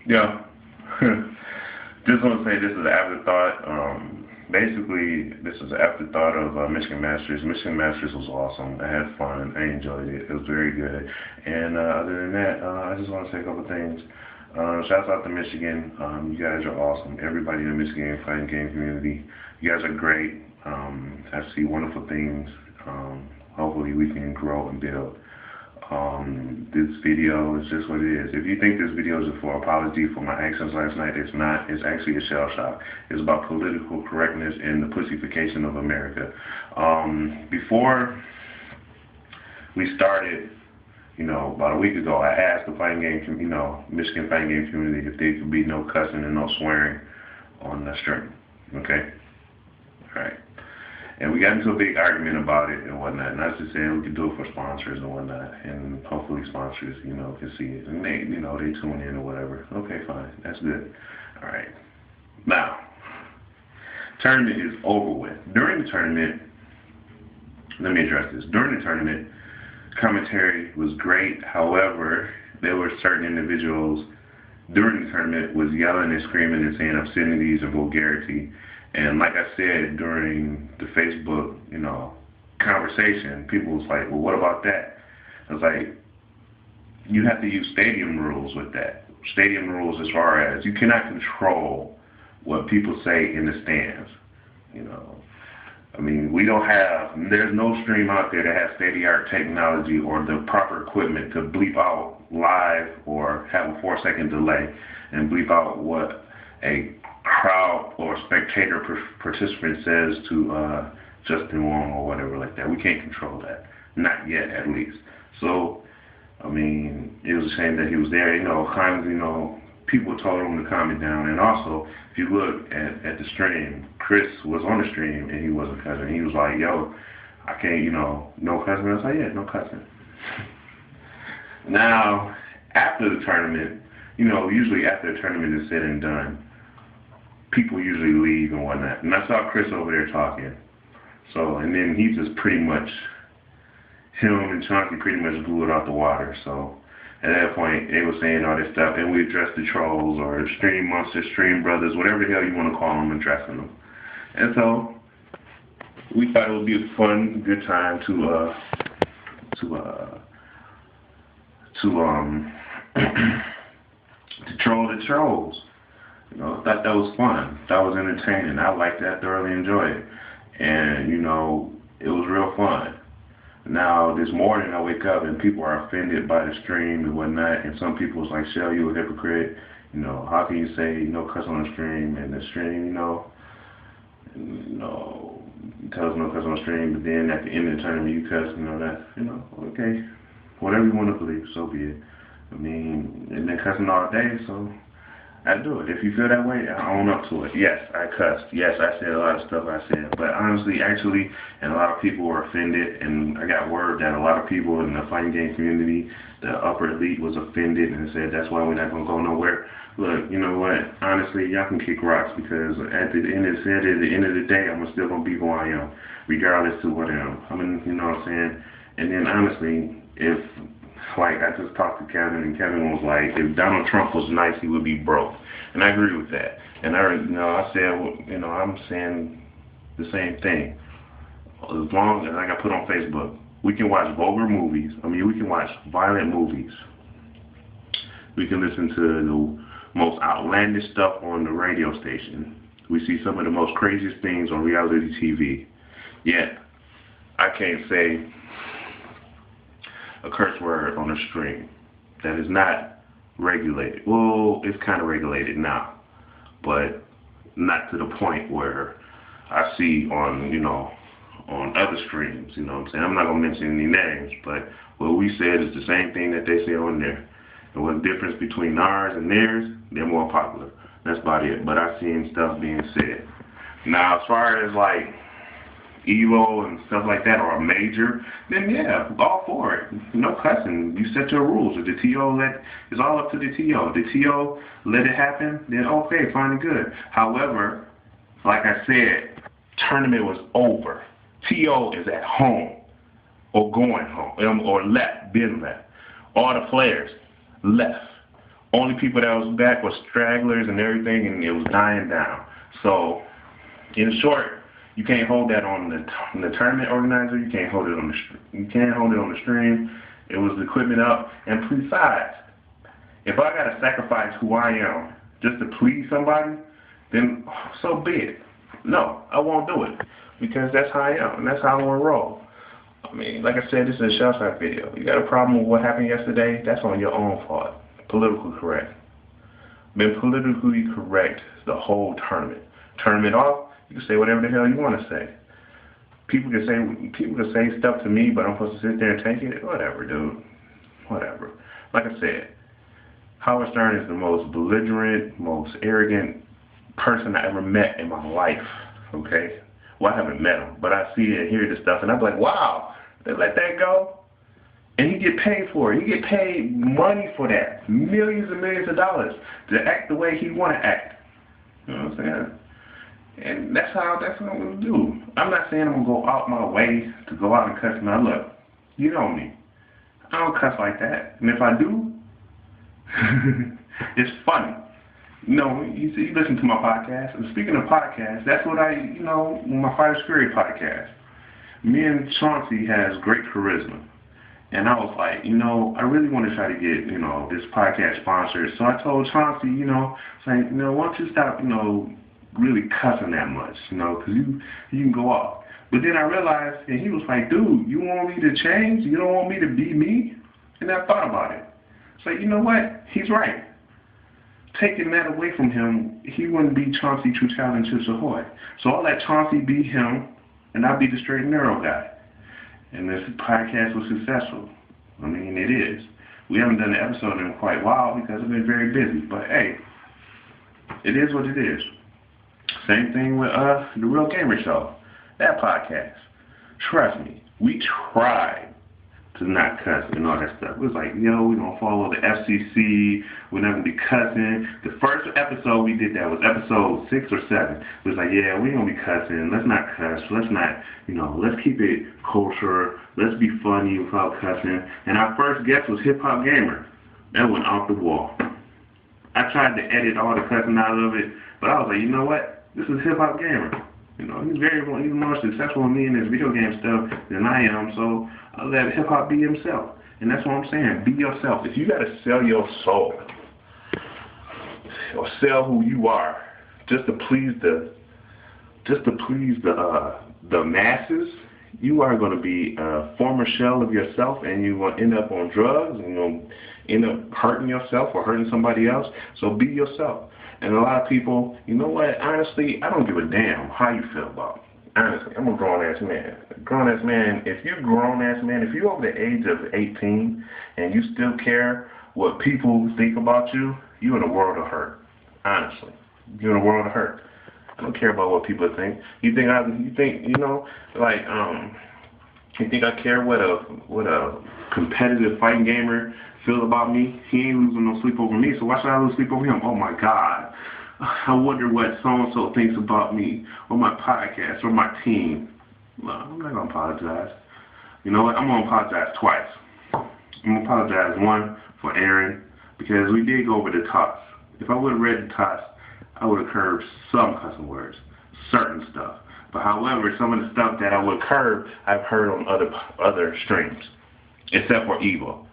Yeah. Just want to say this is an afterthought. Basically, this is an afterthought of Michigan Masters. Michigan Masters was awesome. I had fun. I enjoyed it. It was very good. And other than that, I just want to say a couple things. Shouts out to Michigan. You guys are awesome. Everybody in the Michigan fighting game community, you guys are great. I see wonderful things. Hopefully we can grow and build. This video is just what it is. If you think this video is for apology for my actions last night, it's not. It's actually a shell shock. It's about political correctness and the pussification of America. Before we started, about a week ago, I asked the fighting game, Michigan fighting game community if there could be no cussing and no swearing on the stream. Okay? All right. And we got into a big argument about it and whatnot. And I was just saying we could do it for sponsors and whatnot. And hopefully sponsors, can see it. And they, they tune in or whatever. Okay, fine. That's good. All right. Now, tournament is over with. During the tournament, let me address this. During the tournament, commentary was great. However, there were certain individuals during the tournament was yelling and screaming and saying obscenities and vulgarity. And like I said during the Facebook, conversation, people was like, well, what about that? I was like, you have to use stadium rules with that. Stadium rules as far as you cannot control what people say in the stands. There's no stream out there that has state-of-the-art technology or the proper equipment to bleep out live or have a 4-second delay and bleep out what a crowd or spectator participant says to Justin Wong or whatever like that. We can't control that. Not yet, at least. So, it was a shame that he was there. People told him to calm it down. And also, if you look at the stream, Chris was on the stream and he wasn't cussing. He was like, yo, I can't, no cussing. I was like, yeah, no cussing. Now, after the tournament, usually after the tournament is said and done, people usually leave and whatnot. And I saw Chris over there talking. So, and then he just him and Chauncey pretty much blew it out the water. So, at that point, they were saying all this stuff, and we addressed the trolls or stream monsters, stream brothers, whatever the hell you want to call them, addressing them. And so, we thought it would be a fun, good time to troll the trolls. I thought that was fun. That was entertaining. I liked that. Thoroughly enjoyed it. And, it was real fun. Now, this morning I wake up and people are offended by the stream and whatnot. And some people was like, Shell, you a hypocrite. How can you say no cuss on the stream? And the stream, you tell us no cuss on the stream. But then at the end of the tournament you cuss, okay. Whatever you want to believe, so be it. They've been cussing all day, so I do it. If you feel that way, I own up to it. Yes, I cussed. Yes, I said a lot of stuff I said. But honestly, actually, and a lot of people were offended, and I got word that a lot of people in the fighting game community, the upper elite, was offended and said that's why we're not going to go nowhere. Look, you know what? Honestly, y'all can kick rocks because at the end of the day, I'm still going to be who I am, regardless to what I am. You know what I'm saying? And then honestly, I just talked to Kevin, and Kevin was like, if Donald Trump was nice, he would be broke. And I agree with that. And I said, I'm saying the same thing. As long as, like I put on Facebook, we can watch vulgar movies. We can watch violent movies. We can listen to the most outlandish stuff on the radio station. We see some of the most craziest things on reality TV. Yet, I can't say a curse word on a stream. That is not regulated. Well, it's kind of regulated now, but not to the point where I see on other streams, what I'm saying? I'm not going to mention any names, but what we said is the same thing that they say on there. And what's the difference between ours and theirs? They're more popular. That's about it. But I've seen stuff being said. Now, as far as EVO and stuff like that, or a major, then yeah, all for it. No cussing. You set your rules. If the TO it's all up to the TO. If the TO let it happen, then okay, fine and good. However, like I said, tournament was over. TO is at home, or going home, or been left. All the players left. Only people that was back was stragglers and everything, and it was dying down. So, in short, you can't hold that on the tournament organizer. You can't hold it on the stream. It was the equipment up. And besides, if I gotta sacrifice who I am just to please somebody, then so be it. No, I won't do it because that's how I am and that's how I want to roll. I mean, like I said, this is a Shel-Shocked video. You got a problem with what happened yesterday? That's on your own fault. Politically correct. Been politically correct the whole tournament. Tournament off, you can say whatever the hell you want to say. People can say stuff to me, but I'm supposed to sit there and take it? Whatever, dude. Whatever. Like I said, Howard Stern is the most belligerent, most arrogant person I ever met in my life, okay? Well, I haven't met him, but I see and hear this stuff, and I'm like, wow, they let that go? And he get paid for it. He get paid money for that. Millions and millions of dollars to act the way he want to act. You know what I'm saying? And that's what I'm going to do. I'm not saying I'm going to go out my way to go out and cuss. Now, look, you know me. I don't cuss like that. And if I do, it's funny. You know, you listen to my podcast. And speaking of podcasts, that's what my Fighter's Fury podcast. Me and Chauncey has great charisma. And I was like, I really want to try to get, this podcast sponsored. So I told Chauncey, saying, why don't you stop, really cussing that much, because you can go off. But then I realized, and he was like, dude, you want me to change? You don't want me to be me? And I thought about it. So you know what? He's right. Taking that away from him, he wouldn't be Chauncey True Talent Chips Ahoy. So I'll let Chauncey be him, and I'll be the straight and narrow guy. And this podcast was successful. I mean, it is. We haven't done an episode in quite a while because I've been very busy. But hey, it is what it is. Same thing with the Real Gamer Show. That podcast. Trust me, we tried to not cuss and all that stuff. It was like, we're going to follow the FCC. We're not going to be cussing. The first episode we did that was episode 6 or 7. It was like, we ain't going to be cussing. Let's not cuss. Let's not, let's keep it kosher. Let's be funny without cussing. And our first guest was Hip Hop Gamer. That went off the wall. I tried to edit all the cussing out of it, but I was like, you know what? This is Hip Hop Gamer. He's more successful in me in his video game stuff than I am, so I'll let hip-hop be himself. And that's what I'm saying, be yourself. If you got to sell your soul or sell who you are just to please the masses, you are going to be a former shell of yourself, and you're going to end up on drugs, and you're going to end up hurting yourself or hurting somebody else. So be yourself. And a lot of people, you know what, honestly, I don't give a damn how you feel about it. Honestly, I'm a grown-ass man. Grown-ass man, if you're if you're over the age of 18 and you still care what people think about you, you're in a world of hurt. Honestly. You're in a world of hurt. I don't care about what people think. You think I care what a competitive fighting gamer feel about me? He ain't losing no sleep over me, so why should I lose sleep over him? Oh my God. I wonder what so-and-so thinks about me, or my podcast, or my team. No, I'm not going to apologize. You know what? I'm going to apologize twice. I'm going to apologize, one, for Aaron, because we did go over the toss. If I would have read the toss, I would have curbed some cussing words, certain stuff. But however, some of the stuff that I would curb, I've heard on other streams, except for Evo.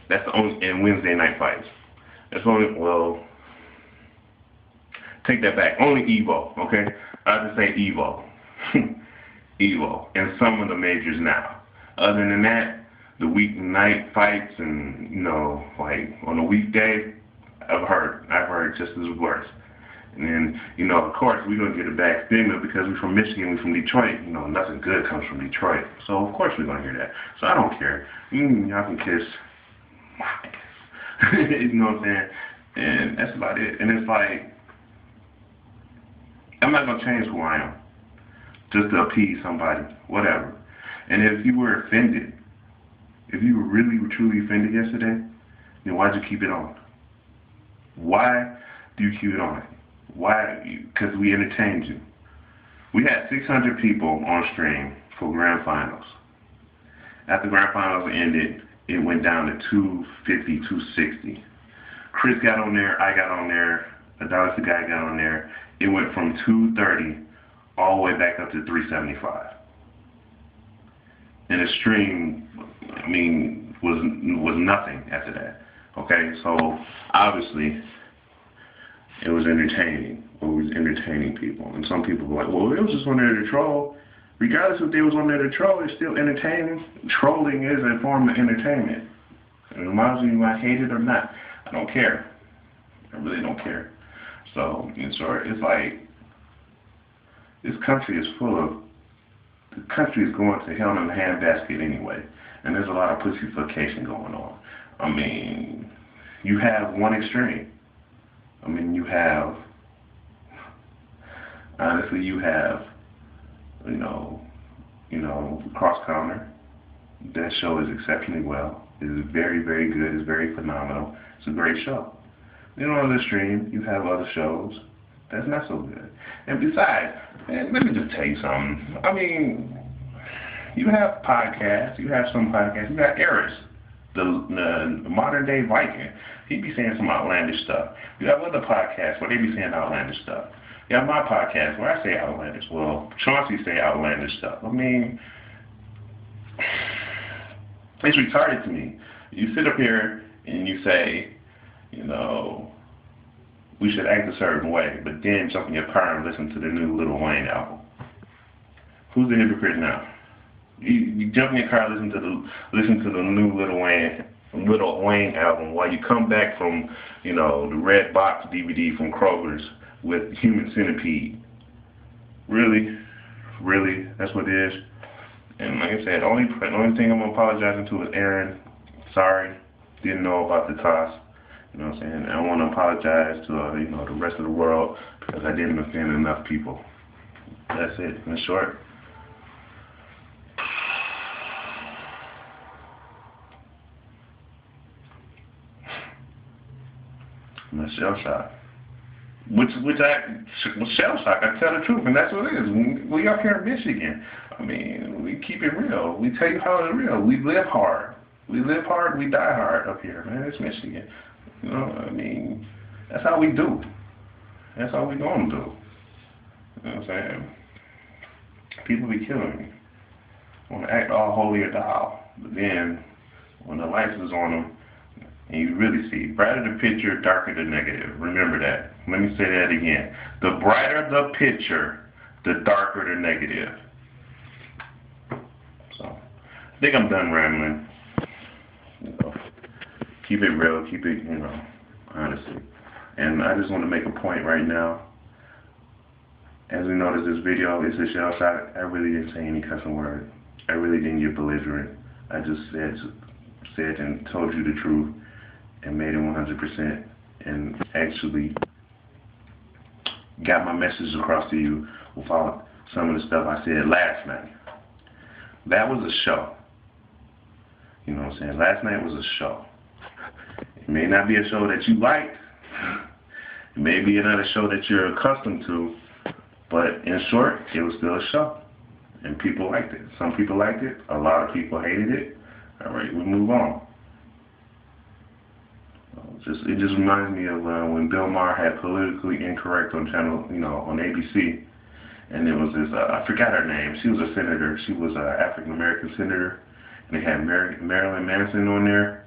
That's the only, in Wednesday night fights. That's only, take that back. Only Evo, okay? I have to say Evo. Evo. And some of the majors now. Other than that, the weeknight fights and, on a weekday, I've heard just as worse. And then, of course, we're going to get a bad stigma because we're from Michigan, we're from Detroit. Nothing good comes from Detroit. So, of course, we're going to hear that. So, I don't care. Y'all can kiss my ass. You know what I'm saying? And that's about it. And it's like, I'm not going to change who I am just to appease somebody, whatever. And if you were offended, if you were really, truly offended yesterday, then why'd you keep it on? Why do you keep it on? Why? Because we entertained you. We had 600 people on stream for grand finals. After grand finals ended, it went down to 250, 260. Chris got on there, I got on there, Adonis the guy got on there. It went from 230 all the way back up to 375. And the stream, I mean, was nothing after that. Okay, so obviously it was entertaining. It was entertaining people. And some people were like, well, it was just on there to troll. Regardless if they was on there to troll, it's still entertaining. Trolling is a form of entertainment. And reminds me, I hate it or not, I don't care. I really don't care. So, in short, it's like, this country is full of, the country is going to hell in a handbasket anyway. And there's a lot of pussification going on. I mean, you have one extreme. I mean, you have, honestly, you have, Cross Counter. That show is exceptionally well. It is very, very good. It's very phenomenal. It's a great show. On the stream, you have other shows that's not so good. And besides, man, let me just tell you something. I mean, you have podcasts. You have some podcasts. You got Eris, the modern day Viking. He be saying some outlandish stuff. You have other podcasts where they be saying outlandish stuff. You have my podcast where I say outlandish. Well, Chauncey say outlandish stuff. I mean, it's retarded to me. You sit up here and you say, we should act a certain way, but then jump in your car and listen to the new Lil Wayne album. Who's the hypocrite now? You jump in your car and listen to the new Lil Wayne album while you come back from, the red box DVD from Kroger's with Human Centipede. Really? Really? That's what it is? And like I said, the only thing I'm apologizing to is Aaron. Sorry, didn't know about the toss. You know what I'm saying? I want to apologize to, the rest of the world because I didn't offend enough people. That's it, in short. I'm shell-shocked. Which shell-shocked, I tell the truth, and that's what it is. We up here in Michigan. I mean, we keep it real. We tell you how it's real. We live hard. We live hard, we die hard up here, man. It's Michigan. I mean, that's how we do. That's how we gonna do. You know what I'm saying? People be killing me. Want to act all holier thou, but then when the lights is on them, and you really see, brighter the picture, darker the negative. Remember that. Let me say that again. The brighter the picture, the darker the negative. So, I think I'm done rambling. Keep it real, keep it, honestly. And I just want to make a point right now. As we notice this video, it's a shell-shock. I really didn't say any cussing word. I really didn't get belligerent. I just said and told you the truth and made it 100% and actually got my message across to you without some of the stuff I said last night. That was a show. You know what I'm saying? Last night was a show. It may not be a show that you liked. It may be another show that you're accustomed to. But in short, it was still a show. And people liked it. Some people liked it. A lot of people hated it. All right, we move on. It just reminds me of when Bill Maher had Politically Incorrect on channel, on ABC. And there was this, I forgot her name. She was a senator. She was an African-American senator. And they had Marilyn Manson on there.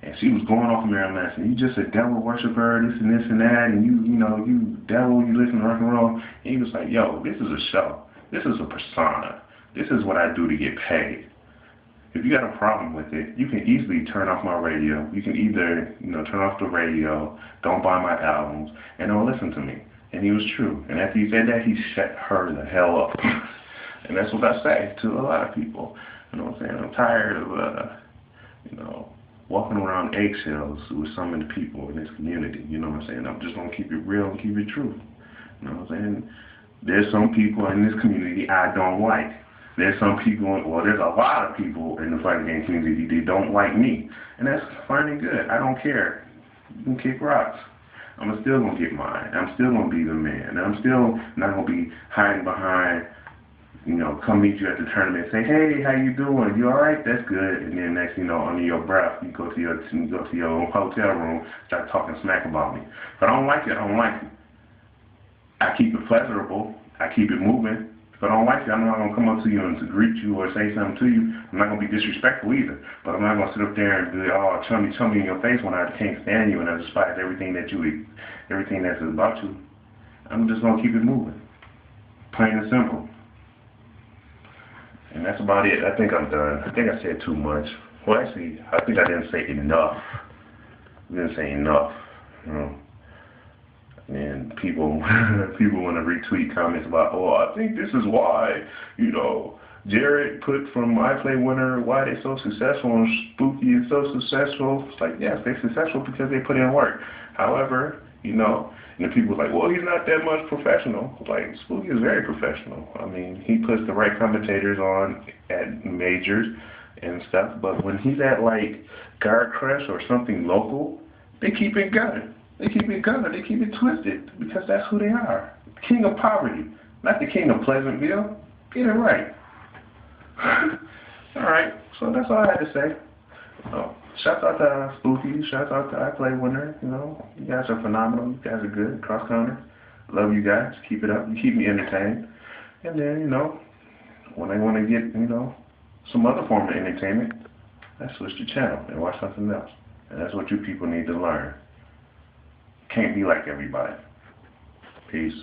And she was going off of Marilyn Manson. You just a devil worshiper, this and this and that. And you devil, you listen to rock and roll. And he was like, yo, this is a show. This is a persona. This is what I do to get paid. If you got a problem with it, you can easily turn off my radio. You can either, turn off the radio, don't buy my albums, and don't listen to me. And he was true. And after he said that, he shut her the hell up. And that's what I say to a lot of people. You know what I'm saying? I'm tired of, walking around eggshells with some of the people in this community. You know what I'm saying? I'm just going to keep it real and keep it true. You know what I'm saying? There's some people in this community I don't like. There's some people, there's a lot of people in the fighting game community that don't like me. And that's fine and good. I don't care. You can kick rocks. I'm still going to get mine. I'm still going to be the man. And I'm still not going to be hiding behind you know, come meet you at the tournament and say, hey, how you doing? You alright? That's good. And then next, you know, under your breath, you go to your hotel room, start talking smack about me. If I don't like you, I don't like you. I keep it pleasurable. I keep it moving. If I don't like you, I'm not going to come up to you and to greet you or say something to you. I'm not going to be disrespectful either. But I'm not going to sit up there and be all chummy in your face when I can't stand you and I despise everything that's about you. I'm just going to keep it moving. Plain and simple. And that's about it. I think I'm done. I think I said too much. Well, actually, I think I didn't say enough. I didn't say enough. You know. And people want to retweet comments about, oh, I think this is why, you know, Jared put from I Play Winner, why they're so successful, and Spooky is so successful. It's like, yes, they're successful because they put in work. However, you know, and the people are like, well, he's not that much professional. Like, Spooky is very professional. I mean, he puts the right commentators on at majors and stuff, but when he's at, like, Guard Crush or something local, they keep it going. They keep it going. They keep it twisted because that's who they are. King of poverty, not the king of Pleasantville. Get it right. All right, so that's all I had to say. Shout out to Spooky. Shout out to I Play Winner. You know, you guys are phenomenal. You guys are good. Cross counters. Love you guys. Keep it up. You keep me entertained. And then, you know, when I want to get, you know, some other form of entertainment, I switch the channel and watch something else. And that's what you people need to learn. Can't be like everybody. Peace.